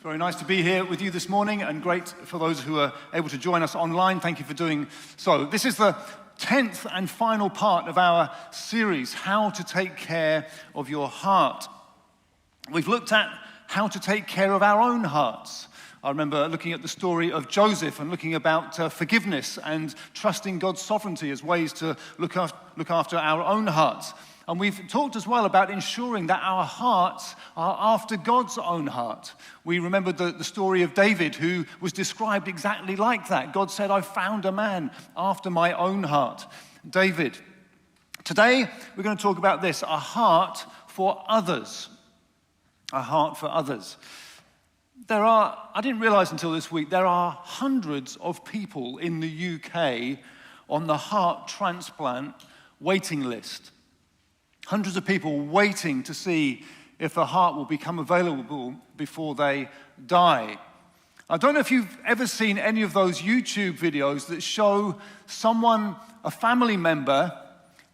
Very nice to be here with you this morning, and great for those who are able to join us online. Thank you for doing so. This is the 10th and final part of our series, How to Take Care of Your Heart. We've looked at how to take care of our own hearts. I remember looking at the story of Joseph and looking about forgiveness and trusting God's sovereignty as ways to look after our own hearts. And we've talked as well about ensuring that our hearts are after God's own heart. We remembered the story of David, who was described exactly like that. God said, "I found a man after my own heart," David. Today, we're going to talk about this, a heart for others. A heart for others. I didn't realize until this week, there are hundreds of people in the UK on the heart transplant waiting list. Hundreds of people waiting to see if a heart will become available before they die. I don't know if you've ever seen any of those YouTube videos that show someone, a family member,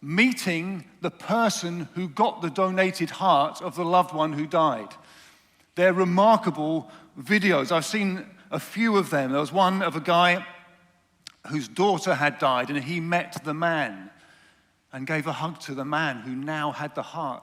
meeting the person who got the donated heart of the loved one who died. They're remarkable videos. I've seen a few of them. There was one of a guy whose daughter had died, and he met the man and gave a hug to the man who now had the heart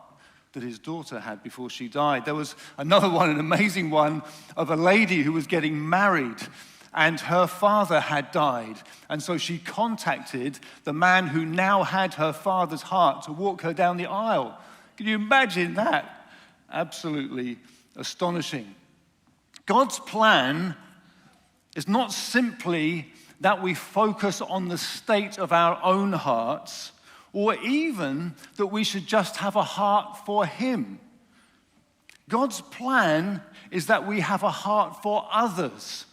that his daughter had before she died. There was another one, an amazing one, of a lady who was getting married and her father had died. And so she contacted the man who now had her father's heart to walk her down the aisle. Can you imagine that? Absolutely astonishing. God's plan is not simply that we focus on the state of our own hearts, or even that we should just have a heart for Him. God's plan is that we have a heart for others,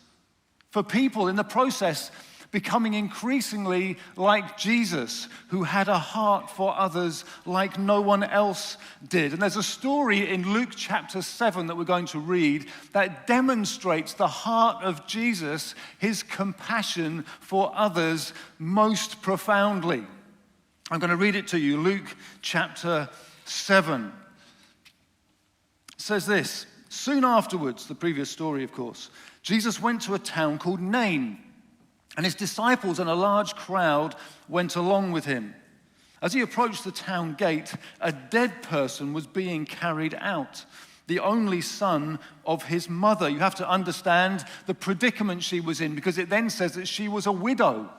for people in the process becoming increasingly like Jesus, who had a heart for others like no one else did. And there's a story in Luke chapter 7 that we're going to read that demonstrates the heart of Jesus, His compassion for others most profoundly. I'm going to read it to you, Luke chapter 7. It says this: "Soon afterwards," the previous story of course, "Jesus went to a town called Nain, and his disciples and a large crowd went along with him. As he approached the town gate, a dead person was being carried out, the only son of his mother." You have to understand the predicament she was in, because it then says that she was a widow.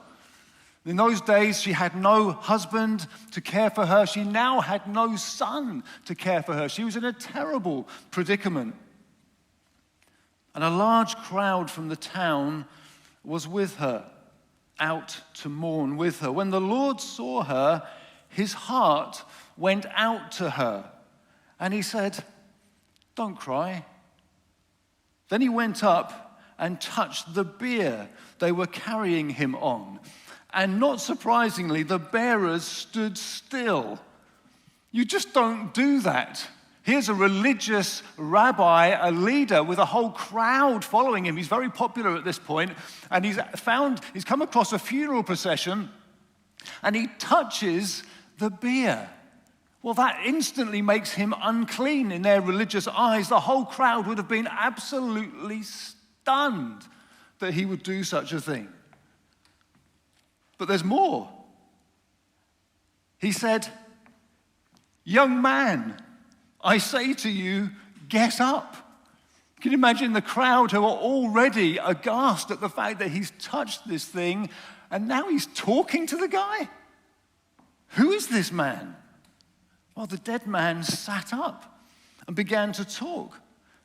In those days, she had no husband to care for her. She now had no son to care for her. She was in a terrible predicament. And a large crowd from the town was with her, out to mourn with her. When the Lord saw her, His heart went out to her, and He said, "Don't cry." Then He went up and touched the bier they were carrying him on. And not surprisingly, the bearers stood still. You just don't do that. Here's a religious rabbi, a leader with a whole crowd following him. He's very popular at this point, and he's come across a funeral procession, and he touches the bier. Well, that instantly makes him unclean in their religious eyes. The whole crowd would have been absolutely stunned that he would do such a thing. But there's more. He said, "Young man, I say to you, get up." Can you imagine the crowd who are already aghast at the fact that he's touched this thing, and now he's talking to the guy? Who is this man? Well, the dead man sat up and began to talk,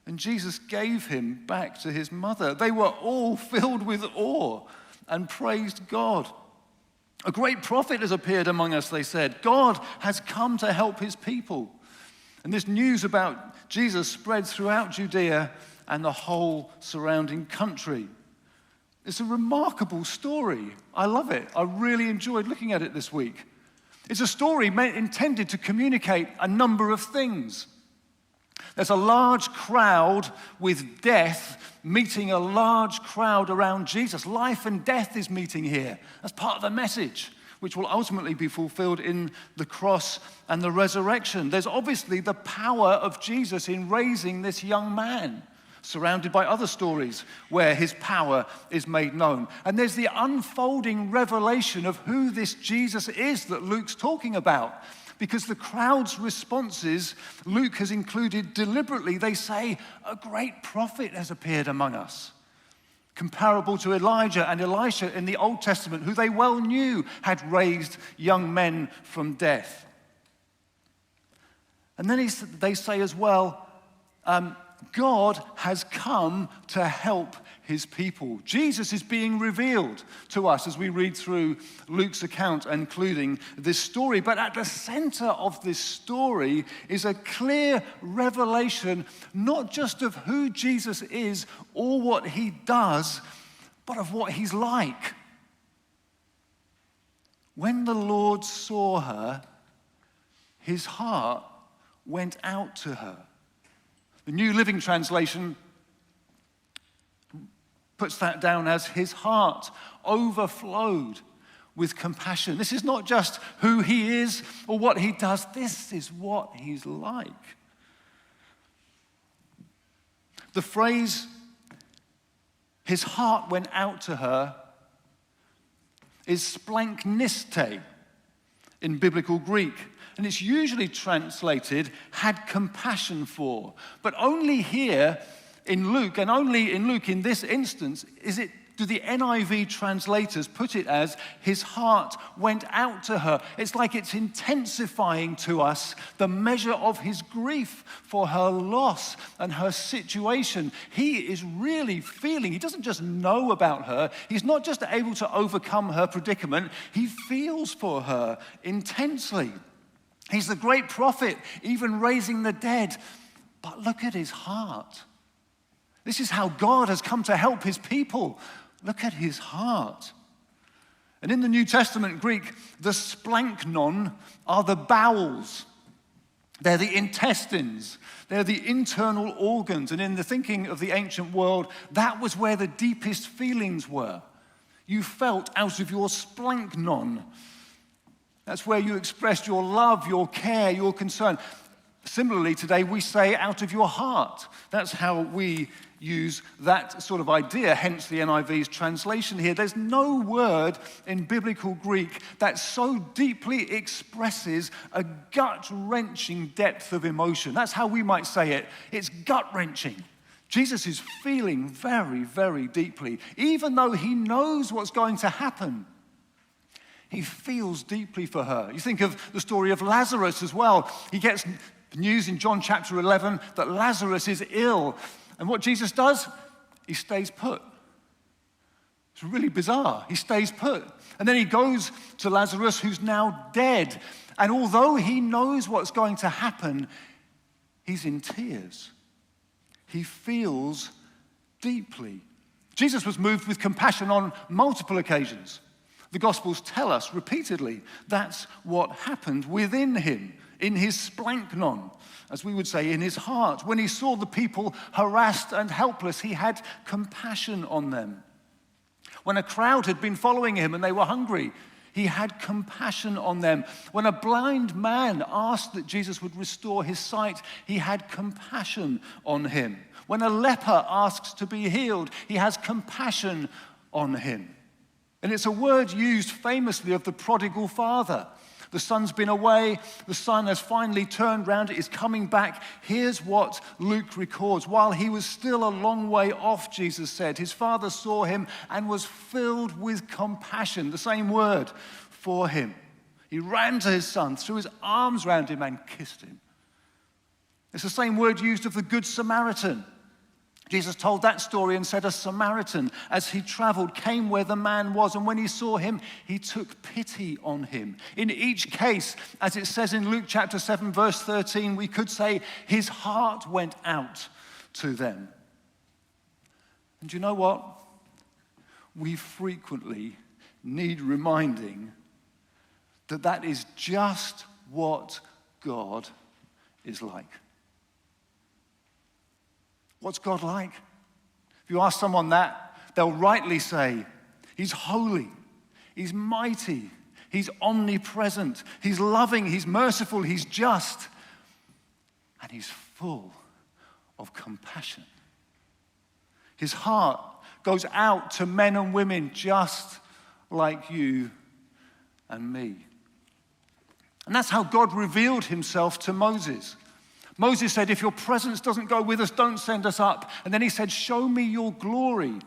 and Jesus gave him back to his mother. They were all filled with awe and praised God. "A great prophet has appeared among us," they said. "God has come to help His people." And this news about Jesus spread throughout Judea and the whole surrounding country. It's a remarkable story. I love it. I really enjoyed looking at it this week. It's a story intended to communicate a number of things. There's a large crowd with death meeting a large crowd around Jesus. Life and death is meeting here. That's part of the message, which will ultimately be fulfilled in the cross and the resurrection. There's obviously the power of Jesus in raising this young man surrounded by other stories where his power is made known. And there's the unfolding revelation of who this Jesus is that Luke's talking about. Because the crowd's responses, Luke has included deliberately. They say, a great prophet has appeared among us, comparable to Elijah and Elisha in the Old Testament, who they well knew had raised young men from death. And then they say as well, God has come to help his people. Jesus is being revealed to us as we read through Luke's account, including this story. But at the center of this story is a clear revelation, not just of who Jesus is or what he does, but of what he's like. When the Lord saw her, his heart went out to her. The New Living Translation puts that down as his heart overflowed with compassion. This is not just who he is or what he does. This is what he's like. The phrase, his heart went out to her, is splankniste in biblical Greek. And it's usually translated, had compassion for. But only here in Luke, and only in Luke in this instance, do the NIV translators put it as, his heart went out to her. It's like it's intensifying to us the measure of his grief for her loss and her situation. He is really feeling, he doesn't just know about her, he's not just able to overcome her predicament, he feels for her intensely. He's the great prophet, even raising the dead. But look at his heart. This is how God has come to help his people. Look at his heart. And in the New Testament Greek, the splanknon are the bowels. They're the intestines. They're the internal organs. And in the thinking of the ancient world, that was where the deepest feelings were. You felt out of your splanknon. That's where you expressed your love, your care, your concern. Similarly, today we say out of your heart. That's how we use that sort of idea, hence the NIV's translation here. There's no word in biblical Greek that so deeply expresses a gut-wrenching depth of emotion. That's how we might say it. It's gut-wrenching. Jesus is feeling very, very deeply, even though he knows what's going to happen. He feels deeply for her. You think of the story of Lazarus as well. He gets news in John chapter 11 that Lazarus is ill. And what Jesus does, he stays put. It's really bizarre. He stays put. And then he goes to Lazarus, who's now dead. And although he knows what's going to happen, he's in tears. He feels deeply. Jesus was moved with compassion on multiple occasions. The Gospels tell us repeatedly that's what happened within him, in his splanknon, as we would say, in his heart. When he saw the people harassed and helpless, he had compassion on them. When a crowd had been following him and they were hungry, he had compassion on them. When a blind man asked that Jesus would restore his sight, he had compassion on him. When a leper asks to be healed, he has compassion on him. And it's a word used famously of the prodigal father. The son's been away, the son has finally turned round, is coming back. Here's what Luke records. While he was still a long way off, Jesus said, his father saw him and was filled with compassion, the same word, for him. He ran to his son, threw his arms around him and kissed him. It's the same word used of the Good Samaritan. Jesus told that story and said a Samaritan, as he traveled, came where the man was, and when he saw him, he took pity on him. In each case, as it says in Luke chapter 7, verse 13, we could say his heart went out to them. And you know what? We frequently need reminding that that is just what God is like. What's God like? If you ask someone that, they'll rightly say, he's holy, he's mighty, he's omnipresent, he's loving, he's merciful, he's just, and he's full of compassion. His heart goes out to men and women just like you and me. And that's how God revealed himself to Moses. Moses said, if your presence doesn't go with us, don't send us up. And then he said, show me your glory.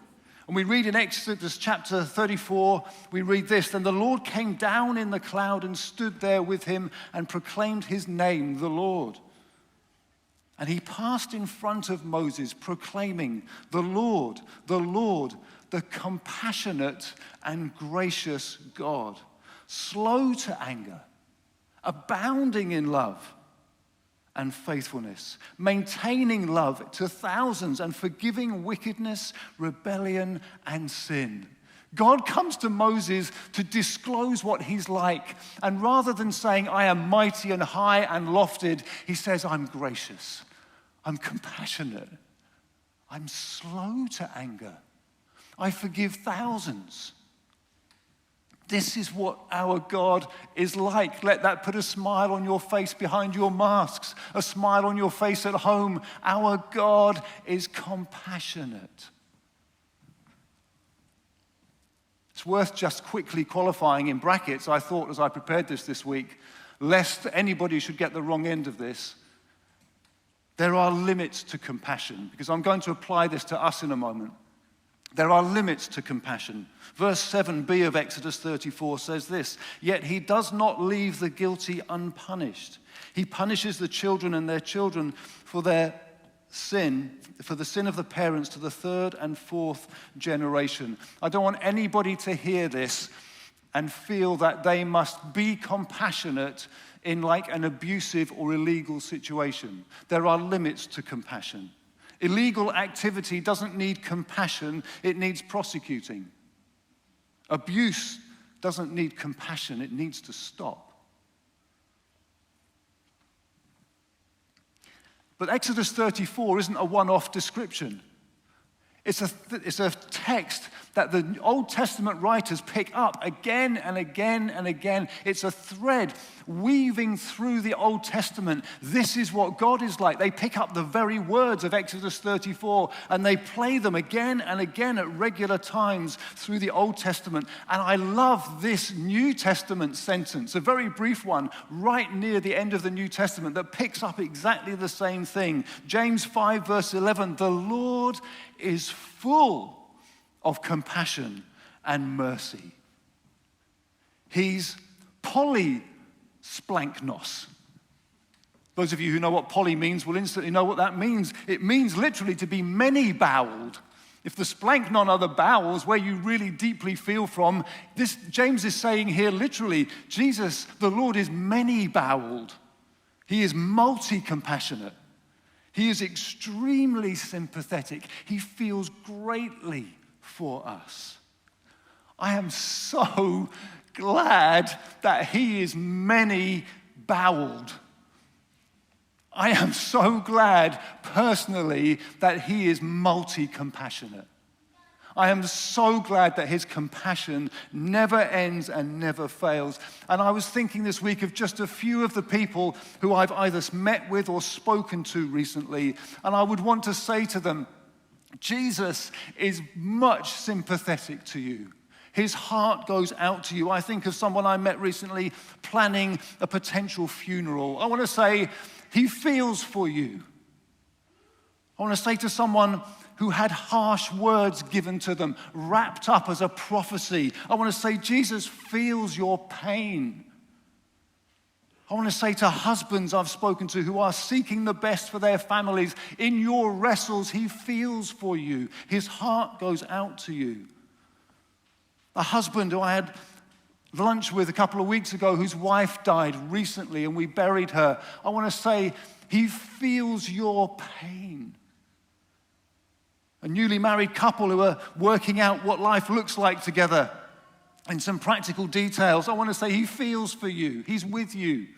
And we read in Exodus chapter 34, we read this, then the Lord came down in the cloud and stood there with him and proclaimed his name, the Lord. And he passed in front of Moses, proclaiming, the Lord, the compassionate and gracious God, slow to anger, abounding in love and faithfulness, maintaining love to thousands and forgiving wickedness, rebellion, and sin. God comes to Moses to disclose what he's like. And rather than saying, I am mighty and high and lofted, he says, I'm gracious, I'm compassionate, I'm slow to anger, I forgive thousands. This is what our God is like. Let that put a smile on your face behind your masks, a smile on your face at home. Our God is compassionate. It's worth just quickly qualifying in brackets, I thought as I prepared this week, lest anybody should get the wrong end of this. There are limits to compassion, because I'm going to apply this to us in a moment. There are limits to compassion. Verse 7b of Exodus 34 says this, yet he does not leave the guilty unpunished. He punishes the children and their children for their sin, for the sin of the parents to the third and fourth generation. I don't want anybody to hear this and feel that they must be compassionate in like an abusive or illegal situation. There are limits to compassion. Illegal activity doesn't need compassion, it needs prosecuting. Abuse doesn't need compassion, it needs to stop. But Exodus 34 isn't a one-off description. It's a text that the Old Testament writers pick up again and again and again. It's a thread weaving through the Old Testament. This is what God is like. They pick up the very words of Exodus 34 and they play them again and again at regular times through the Old Testament. And I love this New Testament sentence, a very brief one, right near the end of the New Testament that picks up exactly the same thing. James 5 verse 11, the Lord is full of compassion and mercy. He's polysplanknos. Those of you who know what poly means will instantly know what that means. It means literally to be many-boweled. If the splanknon are the bowels where you really deeply feel from, this James is saying here literally, Jesus, the Lord, is many-boweled. He is multi-compassionate. He is extremely sympathetic. He feels greatly for us. I am so glad that he is many-boweled. I am so glad personally that he is multi-compassionate. I am so glad that his compassion never ends and never fails. And I was thinking this week of just a few of the people who I've either met with or spoken to recently, and I would want to say to them, Jesus is much sympathetic to you. His heart goes out to you. I think of someone I met recently planning a potential funeral. I want to say, he feels for you. I want to say to someone who had harsh words given to them, wrapped up as a prophecy, I want to say, Jesus feels your pain. I want to say to husbands I've spoken to who are seeking the best for their families, in your wrestles, he feels for you. His heart goes out to you. A husband who I had lunch with a couple of weeks ago whose wife died recently and we buried her, I want to say, he feels your pain. A newly married couple who are working out what life looks like together in some practical details, I want to say he feels for you. He's with you.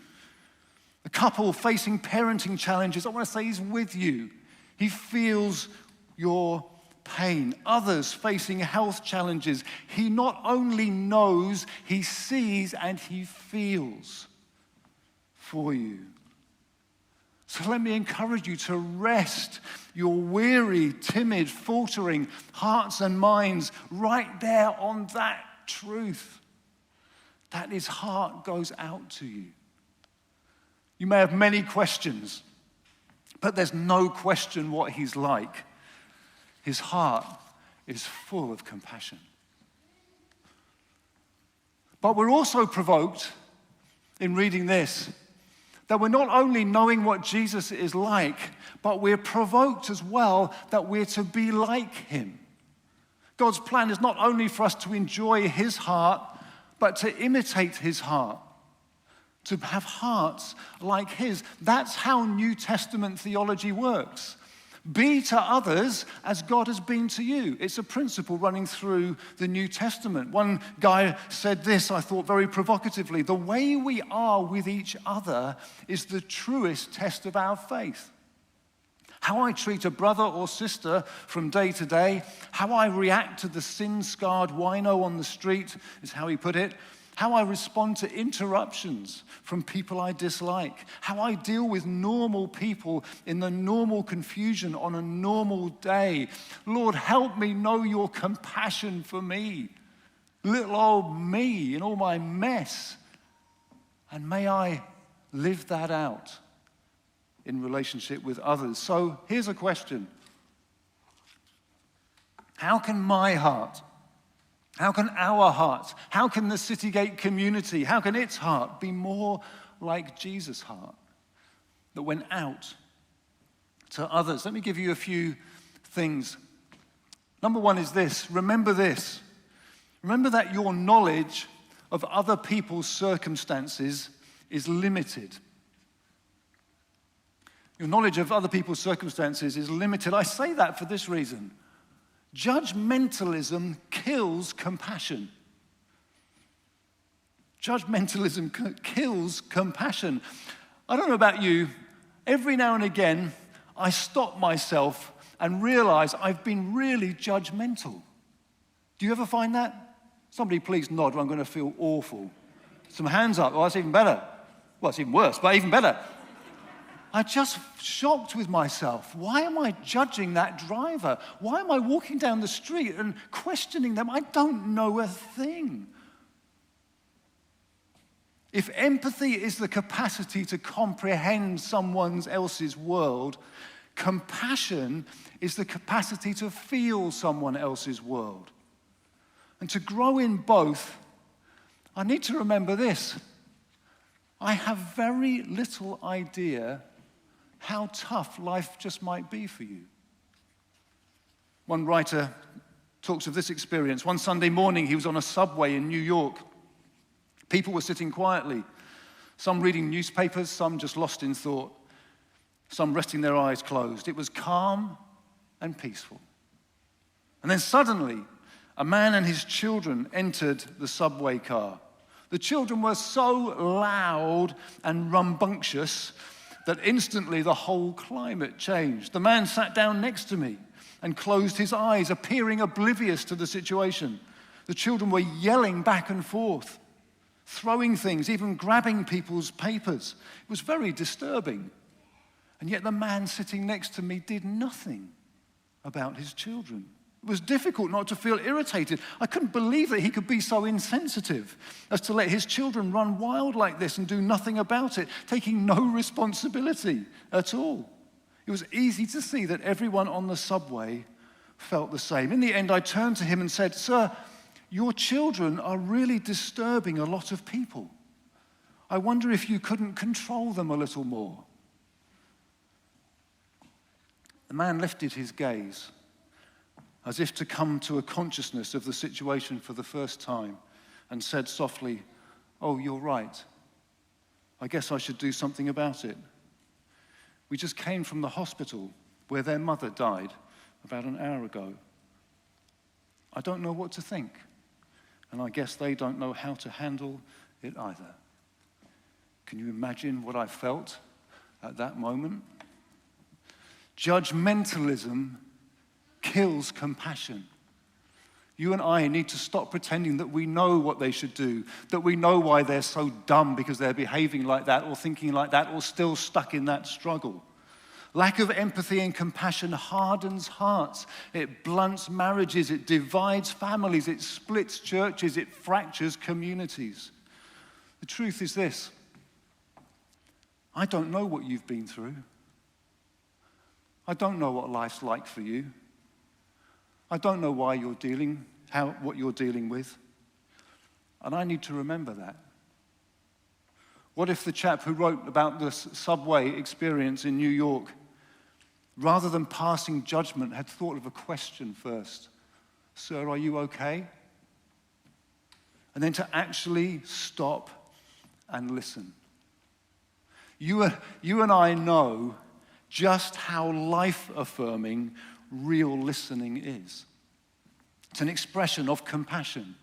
A couple facing parenting challenges, I want to say he's with you. He feels your pain. Others facing health challenges, he not only knows, he sees and he feels for you. So let me encourage you to rest your weary, timid, faltering hearts and minds right there on that truth, that his heart goes out to you. You may have many questions, but there's no question what he's like. His heart is full of compassion. But we're also provoked in reading this, that we're not only knowing what Jesus is like, but we're provoked as well that we're to be like him. God's plan is not only for us to enjoy his heart, but to imitate his heart, to have hearts like his. That's how New Testament theology works. Be to others as God has been to you. It's a principle running through the New Testament. One guy said this, I thought very provocatively: the way we are with each other is the truest test of our faith. How I treat a brother or sister from day to day, how I react to the sin-scarred wino on the street, is how he put it, how I respond to interruptions from people I dislike, how I deal with normal people in the normal confusion on a normal day. Lord, help me know your compassion for me, little old me in all my mess. And may I live that out in relationship with others. So here's a question. How can my heart, how can our heart, how can the Citygate community, how can its heart be more like Jesus' heart that went out to others? Let me give you a few things. Number one is this. Remember this. Remember that your knowledge of other people's circumstances is limited. Your knowledge of other people's circumstances is limited. I say that for this reason. Judgmentalism kills compassion. Judgmentalism kills compassion. I don't know about you, every now and again, I stop myself and realize I've been really judgmental. Do you ever find that? Somebody please nod or I'm going to feel awful. Some hands up. Oh, that's even better. Well, it's even worse, but even better. I'm just shocked with myself. Why am I judging that driver? Why am I walking down the street and questioning them? I don't know a thing. If empathy is the capacity to comprehend someone else's world, compassion is the capacity to feel someone else's world. And to grow in both, I need to remember this. I have very little idea how tough life just might be for you. One writer talks of this experience. One Sunday morning, he was on a subway in New York. People were sitting quietly, some reading newspapers, some just lost in thought, some resting their eyes closed. It was calm and peaceful. And then suddenly, a man and his children entered the subway car. The children were so loud and rambunctious that instantly the whole climate changed. The man sat down next to me and closed his eyes, appearing oblivious to the situation. The children were yelling back and forth, throwing things, even grabbing people's papers. It was very disturbing. And yet the man sitting next to me did nothing about his children. It was difficult not to feel irritated. I couldn't believe that he could be so insensitive as to let his children run wild like this and do nothing about it, taking no responsibility at all. It was easy to see that everyone on the subway felt the same. In the end, I turned to him and said, "Sir, your children are really disturbing a lot of people. I wonder if you couldn't control them a little more." The man lifted his gaze, as if to come to a consciousness of the situation for the first time, and said softly, "Oh, you're right. I guess I should do something about it. We just came from the hospital where their mother died about an hour ago. I don't know what to think, and I guess they don't know how to handle it either." Can you imagine what I felt at that moment? Judgmentalism kills compassion. You and I need to stop pretending that we know what they should do, that we know why they're so dumb because they're behaving like that or thinking like that or still stuck in that struggle. Lack of empathy and compassion hardens hearts. It blunts marriages. It divides families. It splits churches. It fractures communities. The truth is this: I don't know what you've been through. I don't know what life's like for you. I don't know why you're what you're dealing with. And I need to remember that. What if the chap who wrote about the subway experience in New York, rather than passing judgment, had thought of a question first? Sir, are you okay? And then to actually stop and listen. You and I know just how life-affirming real listening is. It's an expression of compassion.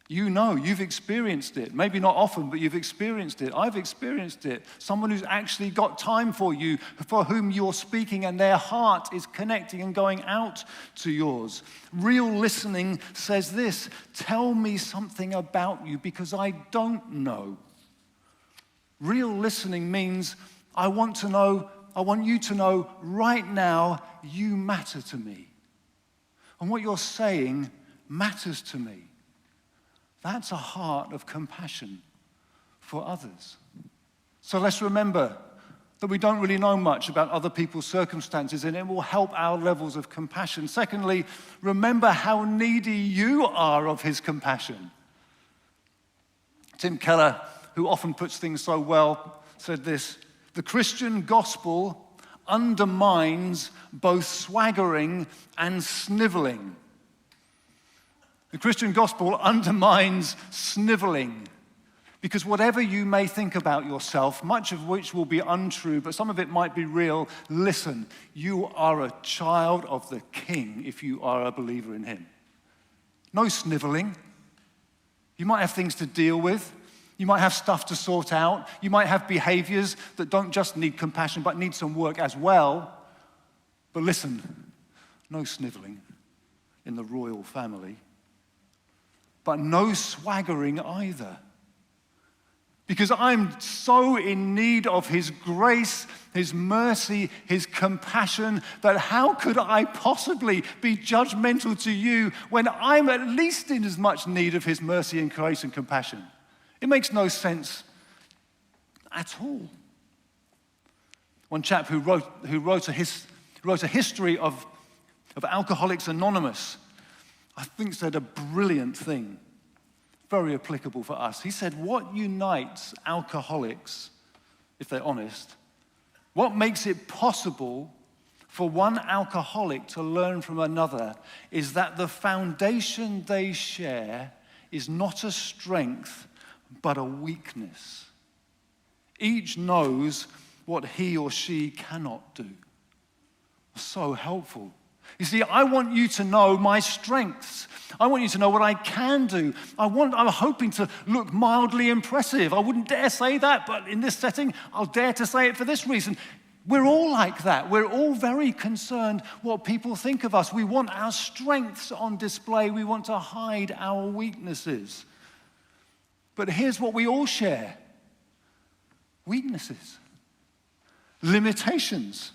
You know, you've experienced it. Maybe not often, but you've experienced it. I've experienced it. Someone who's actually got time for you, for whom you're speaking, and their heart is connecting and going out to yours. Real listening says this: tell me something about you because I don't know. Real listening means I want you to know right now you matter to me. And what you're saying matters to me. That's a heart of compassion for others. So let's remember that we don't really know much about other people's circumstances, and it will help our levels of compassion. Secondly, remember how needy you are of his compassion. Tim Keller, who often puts things so well, said this: the Christian gospel undermines both swaggering and sniveling. The Christian gospel undermines sniveling, because whatever you may think about yourself, much of which will be untrue, but some of it might be real, listen, you are a child of the King if you are a believer in him. No sniveling. You might have things to deal with. You might have stuff to sort out. You might have behaviors that don't just need compassion, but need some work as well. But listen, no sniveling in the royal family. But no swaggering either. Because I'm so in need of his grace, his mercy, his compassion, that how could I possibly be judgmental to you when I'm at least in as much need of his mercy and grace and compassion? It makes no sense at all. One chap who wrote a history of Alcoholics Anonymous, I think said a brilliant thing, very applicable for us. He said, what unites alcoholics, if they're honest, what makes it possible for one alcoholic to learn from another is that the foundation they share is not a strength, but a weakness. Each knows what he or she cannot do. So helpful. You see, I want you to know my strengths. I want you to know what I can do. I'm hoping to look mildly impressive. I wouldn't dare say that, but in this setting, I'll dare to say it for this reason. We're all like that. We're all very concerned what people think of us. We want our strengths on display. We want to hide our weaknesses. But here's what we all share: weaknesses, limitations,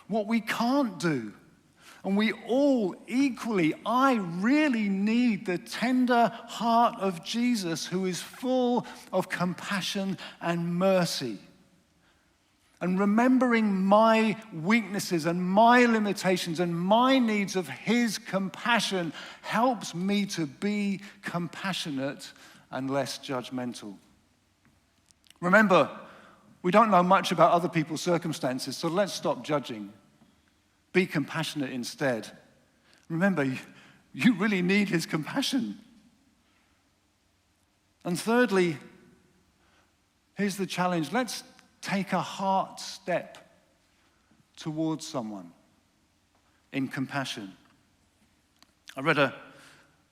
what we can't do. And we all equally, I really need the tender heart of Jesus, who is full of compassion and mercy. And remembering my weaknesses and my limitations and my needs of his compassion helps me to be compassionate and less judgmental. Remember, we don't know much about other people's circumstances, so let's stop judging. Be compassionate instead. Remember, you really need his compassion. And thirdly, here's the challenge. Let's take a heart step towards someone in compassion. I read a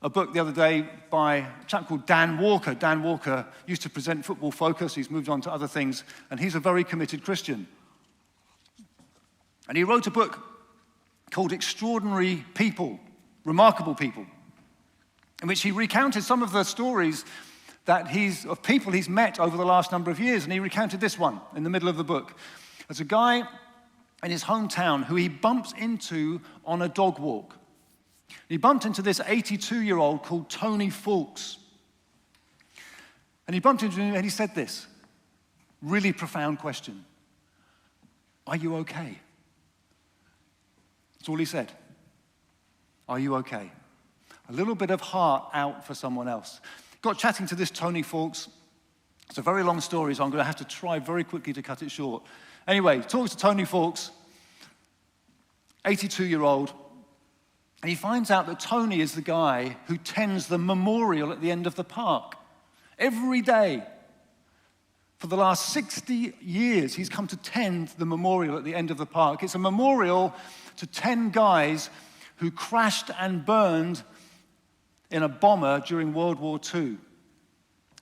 book the other day by a chap called Dan Walker. Dan Walker used to present Football Focus. He's moved on to other things, and he's a very committed Christian. And he wrote a book called Extraordinary People, remarkable people, in which he recounted some of the stories of people he's met over the last number of years. And he recounted this one in the middle of the book. There's a guy in his hometown who he bumps into on a dog walk. He bumped into this 82-year-old called Tony Fawkes. And he bumped into him and he said this really profound question. Are you okay? That's all he said. Are you okay? A little bit of heart out for someone else. Got chatting to this Tony Fawkes. It's a very long story, so I'm going to have to try very quickly to cut it short. Anyway, talks to Tony Fawkes, 82-year-old, and he finds out that Tony is the guy who tends the memorial at the end of the park. Every day, for the last 60 years, he's come to tend the memorial at the end of the park. It's a memorial to 10 guys who crashed and burned in a bomber during World War II.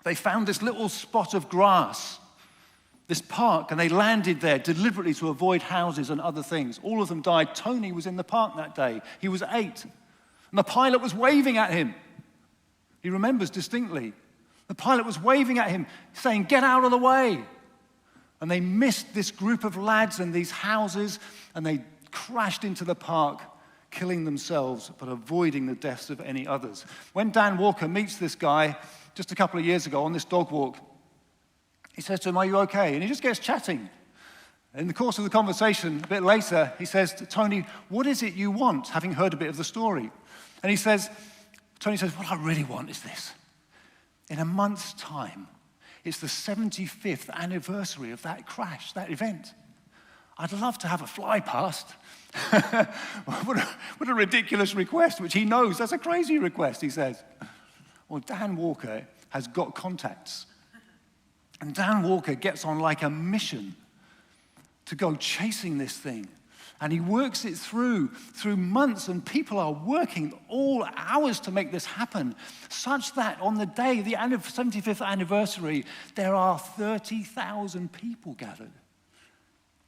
They found this little spot of grass, this park, and they landed there deliberately to avoid houses and other things. All of them died. Tony was in the park that day. He was 8. And the pilot was waving at him. He remembers distinctly. The pilot was waving at him, saying, "Get out of the way." And they missed this group of lads and these houses, and they crashed into the park, killing themselves, but avoiding the deaths of any others. When Dan Walker meets this guy just a couple of years ago on this dog walk, he says to him, "Are you okay?" And he just gets chatting. In the course of the conversation, a bit later, he says to Tony, "What is it you want?" having heard a bit of the story. And Tony says, "What I really want is this. In a month's time, it's the 75th anniversary of that crash, that event. I'd love to have a fly past." What a ridiculous request, which he knows that's a crazy request, he says. Well, Dan Walker has got contacts. And Dan Walker gets on like a mission to go chasing this thing. And he works it through months, and people are working all hours to make this happen, such that on the day, the 75th anniversary, there are 30,000 people gathered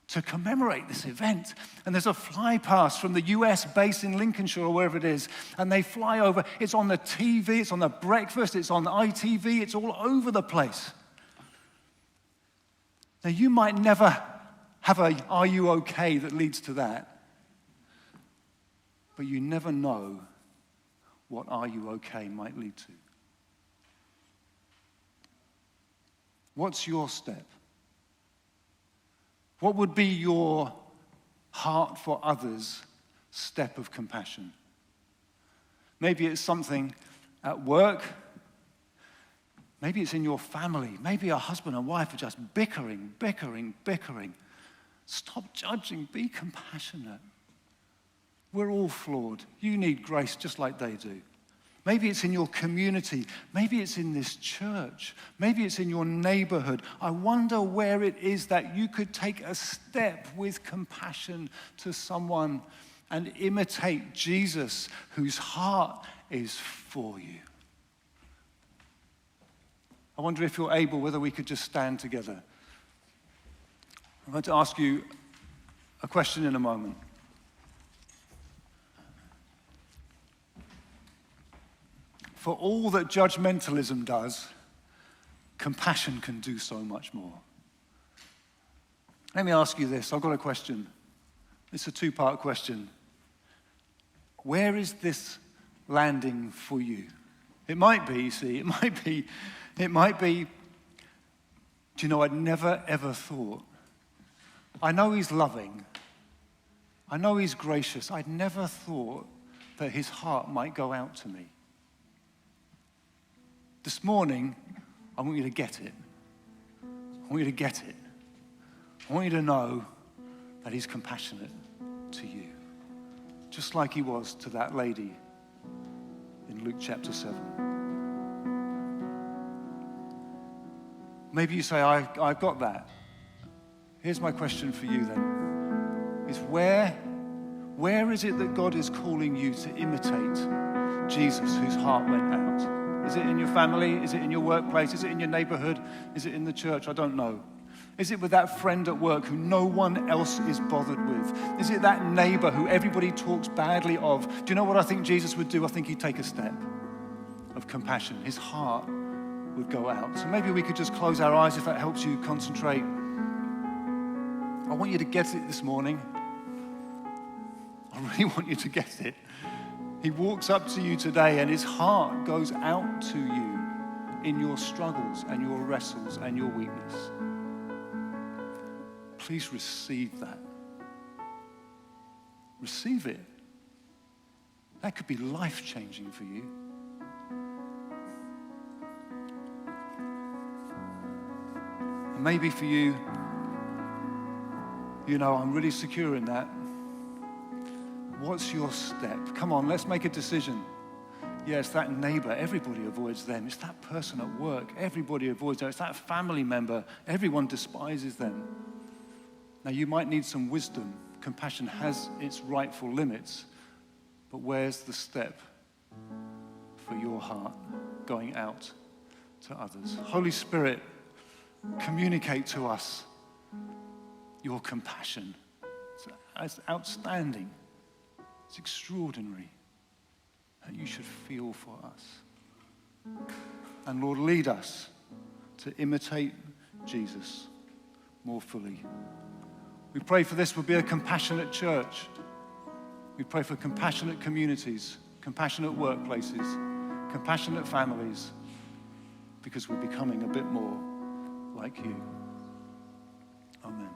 to commemorate this event. And there's a fly past from the US base in Lincolnshire or wherever it is, and they fly over. It's on the TV, it's on the breakfast, it's on ITV, it's all over the place. Now, you might never have a "are you okay" that leads to that, but you never know what "are you okay" might lead to. What's your step? What would be your heart for others step of compassion? Maybe it's something at work. Maybe it's in your family. Maybe a husband and wife are just bickering. Stop judging. Be compassionate. We're all flawed. You need grace just like they do. Maybe it's in your community. Maybe it's in this church. Maybe it's in your neighborhood. I wonder where it is that you could take a step with compassion to someone and imitate Jesus, whose heart is for you. I wonder if you're able, whether we could just stand together. I'm going to ask you a question in a moment. For all that judgmentalism does, compassion can do so much more. Let me ask you this. I've got a question. It's a two-part question. Where is this landing for you? It might be, you see, it might be, do you know, I'd never ever thought. I know he's loving. I know he's gracious. I'd never thought that his heart might go out to me. This morning, I want you to get it. I want you to get it. I want you to know that he's compassionate to you, just like he was to that lady in Luke chapter 7. Maybe you say, I've got that. Here's my question for you then, is where is it that God is calling you to imitate Jesus, whose heart went out? Is it in your family? Is it in your workplace? Is it in your neighborhood? Is it in the church? I don't know. Is it with that friend at work who no one else is bothered with? Is it that neighbor who everybody talks badly of? Do you know what I think Jesus would do? I think he'd take a step of compassion. His heart would go out. So maybe we could just close our eyes if that helps you concentrate. I want you to get it this morning. I really want you to get it. He walks up to you today and his heart goes out to you in your struggles and your wrestles and your weakness. Please receive that. Receive it. That could be life-changing for you. And maybe for you, I'm really secure in that. What's your step? Come on, let's make a decision. Yeah, it's that neighbor. Everybody avoids them. It's that person at work. Everybody avoids them. It's that family member. Everyone despises them. Now, you might need some wisdom. Compassion has its rightful limits. But where's the step for your heart going out to others? Holy Spirit, communicate to us your compassion. It's outstanding. It's extraordinary. And you should feel for us. And Lord, lead us to imitate Jesus more fully. We pray for this will be a compassionate church. We pray for compassionate communities, compassionate workplaces, compassionate families, because we're becoming a bit more like you. Amen.